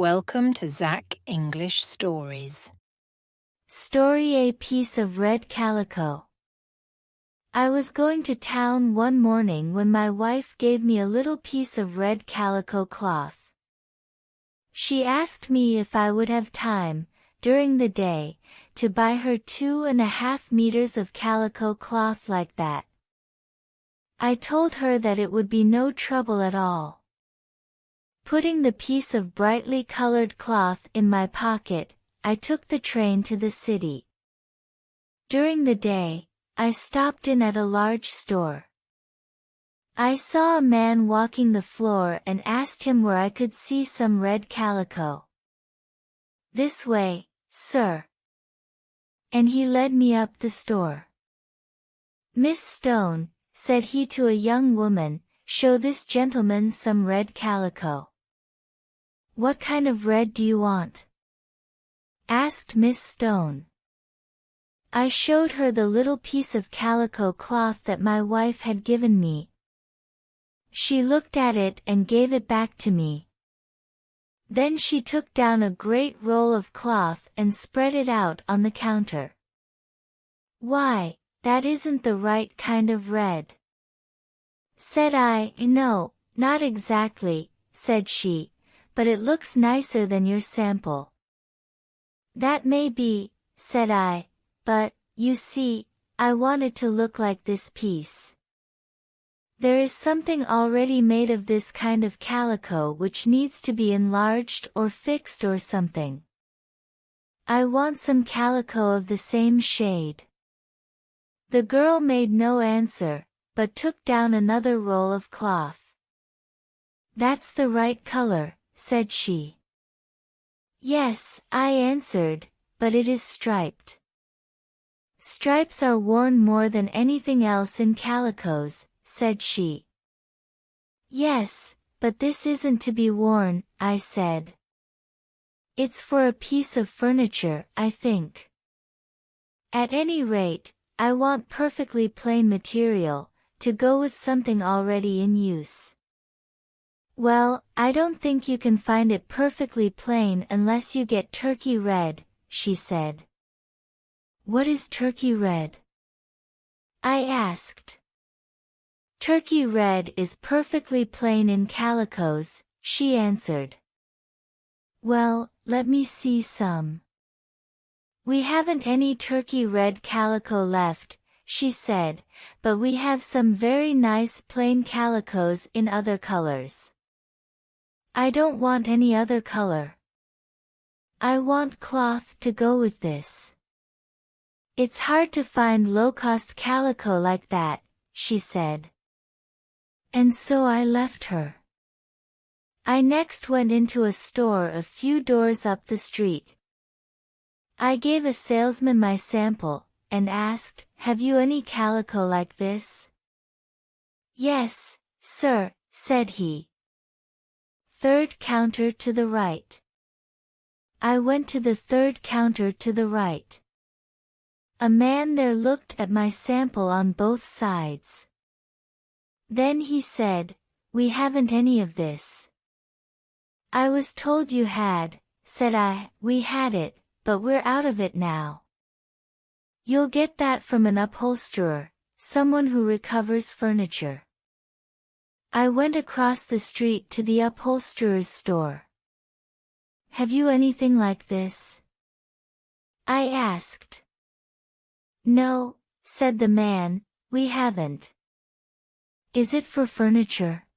Welcome to Zach English Stories. Story: A piece of red calico. I was going to town one morning when my wife gave me a little piece of red calico cloth. She asked me if I would have time, during the day, to buy her 2.5 meters of calico cloth like that. I told her that it would be no trouble at all. Putting the piece of brightly colored cloth in my pocket, I took the train to the city. During the day, I stopped in at a large store. I saw a man walking the floor and asked him where I could see some red calico. "This way, sir." And he led me up the store. "Miss Stone," said he to a young woman, "show this gentleman some red calico." "What kind of red do you want?" asked Miss Stone. I showed her the little piece of calico cloth that my wife had given me. She looked at it and gave it back to me. Then she took down a great roll of cloth and spread it out on the counter. "Why, that isn't the right kind of red," said I. "No, not exactly," said she, "but it looks nicer than your sample." "That may be," said I, "but, you see, I want it to look like this piece. There is something already made of this kind of calico which needs to be enlarged or fixed or something. I want some calico of the same shade." The girl made no answer, but took down another roll of cloth. "That's the right color," said she. "Yes," I answered, "but it is striped." "Stripes are worn more than anything else in calicos," said she. "Yes, but this isn't to be worn," I said. "It's for a piece of furniture, I think. At any rate, I want perfectly plain material, to go with something already in use." "Well, I don't think you can find it perfectly plain unless you get turkey red," she said. "What is turkey red?" I asked. "Turkey red is perfectly plain in calicos," she answered. "Well, let me see some." "We haven't any turkey red calico left," she said, "but we have some very nice plain calicos in other colors." "I don't want any other color. I want cloth to go with this." "It's hard to find low-cost calico like that," she said. And so I left her. I next went into a store a few doors up the street. I gave a salesman my sample, and asked, "Have you any calico like this?" "Yes, sir," said he. "Third counter to the right." I went to the third counter to the right. A man there looked at my sample on both sides. Then he said, "We haven't any of this." "I was told you had," said I. "We had it, but we're out of it now." "You'll get that from an upholsterer, someone who recovers furniture." I went across the street to the upholsterer's store. "Have you anything like this?" I asked. "No," said the man, "we haven't." "Is it for furniture?"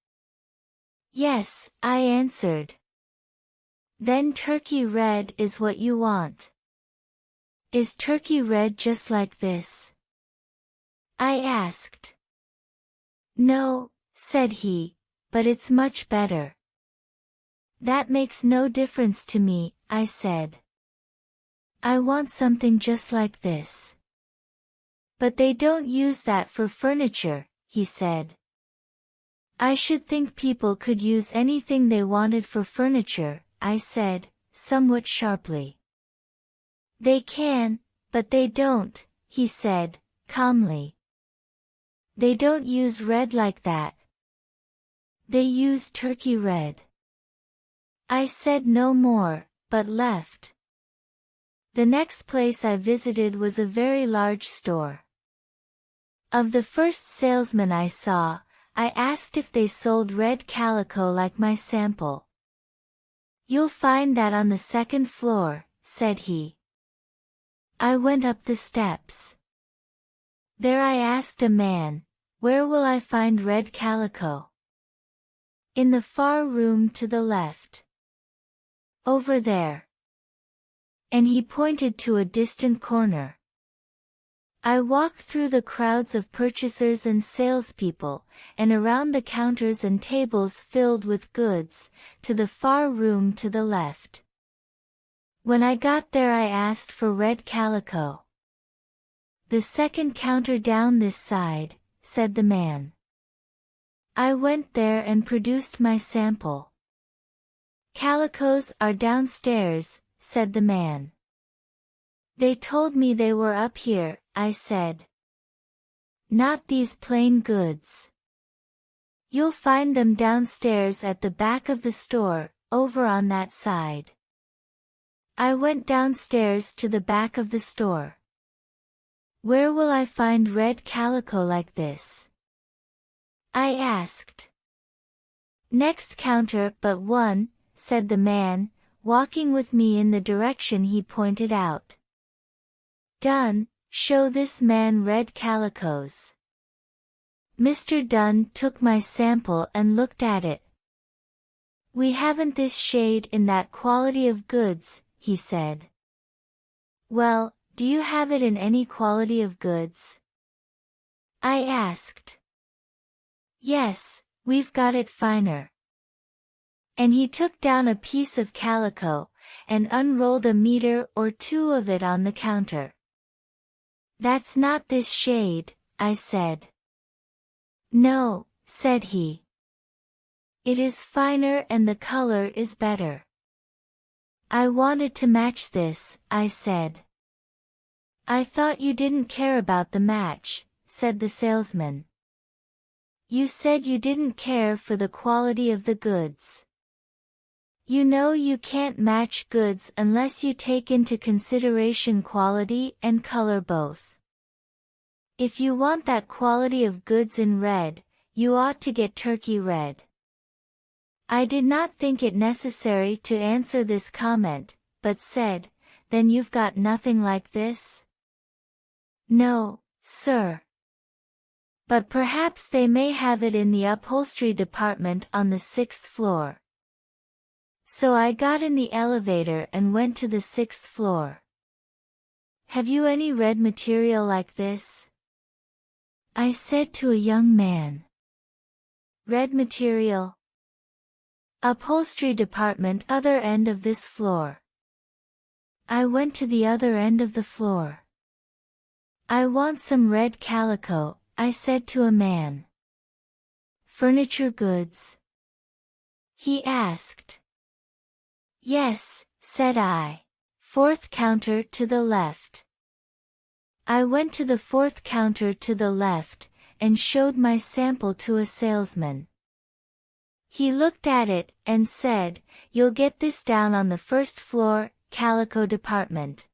"Yes," I answered. "Then turkey red is what you want." "Is turkey red just like this?" I asked. "No," said he, "but it's much better." "That makes no difference to me," I said. "I want something just like this." "But they don't use that for furniture," he said. "I should think people could use anything they wanted for furniture," I said, somewhat sharply. "They can, but they don't," he said, calmly. "They don't use red like that. They use turkey red." I said no more, but left. The next place I visited was a very large store. Of the first salesman I saw, I asked if they sold red calico like my sample. "You'll find that on the second floor," said he. I went up the steps. There I asked a man, "Where will I find red calico?" "In the far room to the left. Over there." And he pointed to a distant corner. I walked through the crowds of purchasers and salespeople, and around the counters and tables filled with goods, to the far room to the left. When I got there I asked for red calico. "The second counter down this side," said the man. I went there and produced my sample. "Calicos are downstairs," said the man. "They told me they were up here," I said. "Not these plain goods. You'll find them downstairs at the back of the store, over on that side." I went downstairs to the back of the store. "Where will I find red calico like this?" I asked. "Next counter but one," said the man, walking with me in the direction he pointed out. "Dunn, show this man red calicos." Mr. Dunn took my sample and looked at it. "We haven't this shade in that quality of goods," he said. "Well, do you have it in any quality of goods?" I asked. "Yes, we've got it finer." And he took down a piece of calico, and unrolled a meter or two of it on the counter. "That's not this shade," I said. "No," said he. "It is finer and the color is better." "I wanted to match this," I said. "I thought you didn't care about the match," said the salesman. "You said you didn't care for the quality of the goods. You know you can't match goods unless you take into consideration quality and color both. If you want that quality of goods in red, you ought to get turkey red." I did not think it necessary to answer this comment, but said, "Then you've got nothing like this?" "No, sir. But perhaps they may have it in the upholstery department on the 6th floor." So I got in the elevator and went to the 6th floor. "Have you any red material like this?" I said to a young man. "Red material? Upholstery department, other end of this floor." I went to the other end of the floor. "I want some red calico," I said to a man. "Furniture goods?" he asked. "Yes," said I. "Fourth counter to the left." I went to the fourth counter to the left, and showed my sample to a salesman. He looked at it, and said, "You'll get this down on the first floor, calico department."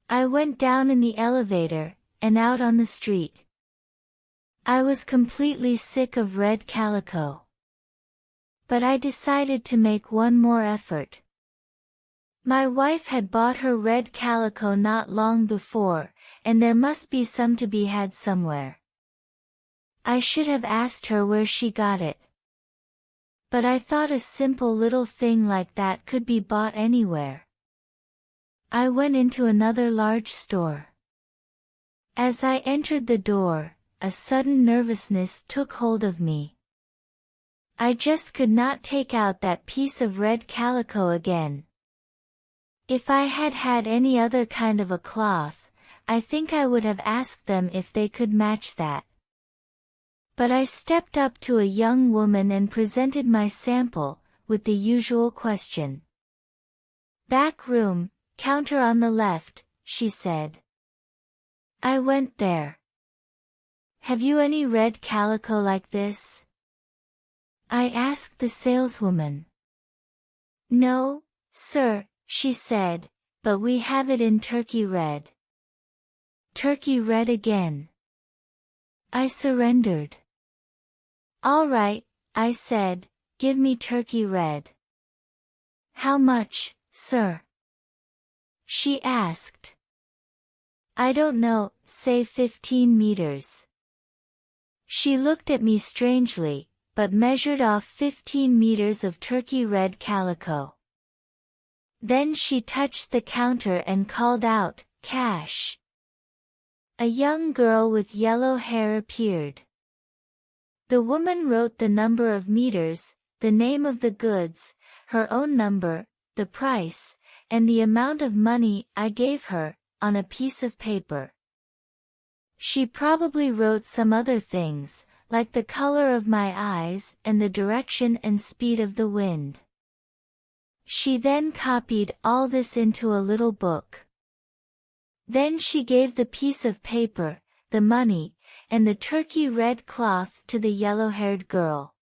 I went down in the elevator, and out on the street. I was completely sick of red calico. But I decided to make one more effort. My wife had bought her red calico not long before, and there must be some to be had somewhere. I should have asked her where she got it. But I thought a simple little thing like that could be bought anywhere. I went into another large store. As I entered the door, a sudden nervousness took hold of me. I just could not take out that piece of red calico again. If I had had any other kind of a cloth, I think I would have asked them if they could match that. But I stepped up to a young woman and presented my sample, with the usual question. "Back room, counter on the left," she said. I went there. "Have you any red calico like this?" I asked the saleswoman. No, sir, she said, but we have it in turkey red. Turkey red again. I surrendered. All right, I said, give me turkey red. How much, sir? She asked. I don't know, say 15 meters. She looked at me strangely, but measured off 15 meters of turkey red calico. Then she touched the counter and called out, cash. A young girl with yellow hair appeared. The woman wrote the number of meters, the name of the goods, her own number, the price, and the amount of money I gave her, on a piece of paper. She probably wrote some other things, like the color of my eyes and the direction and speed of the wind. She then copied all this into a little book. Then she gave the piece of paper, the money, and the turkey red cloth to the yellow-haired girl.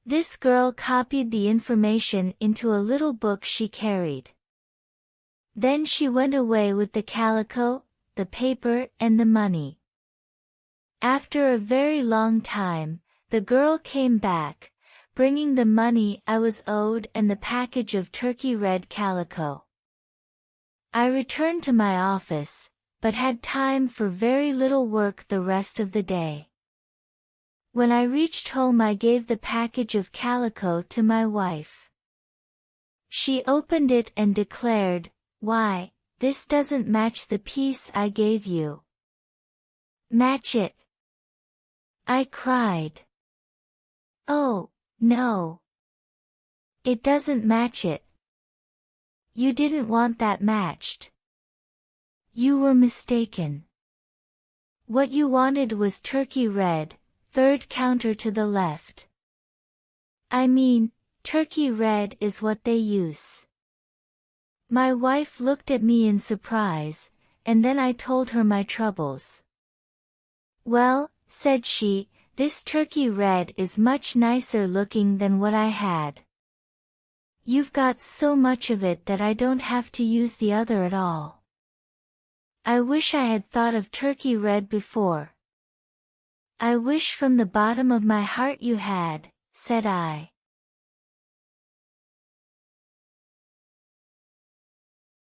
This girl copied the information into a little book she carried. Then she went away with the calico, the paper and the money. After a very long time, the girl came back, bringing the money I was owed and the package of turkey red calico. I returned to my office, but had time for very little work the rest of the day. When I reached home I gave the package of calico to my wife. She opened it and declared, "Why, this doesn't match the piece I gave you." "Match it!" I cried. "Oh, no. It doesn't match it. You didn't want that matched. You were mistaken. What you wanted was turkey red, third counter to the left. I mean, turkey red is what they use." My wife looked at me in surprise, and then I told her my troubles. "Well," said she, "this turkey red is much nicer looking than what I had. You've got so much of it that I don't have to use the other at all. I wish I had thought of turkey red before." "I wish from the bottom of my heart you had," said I.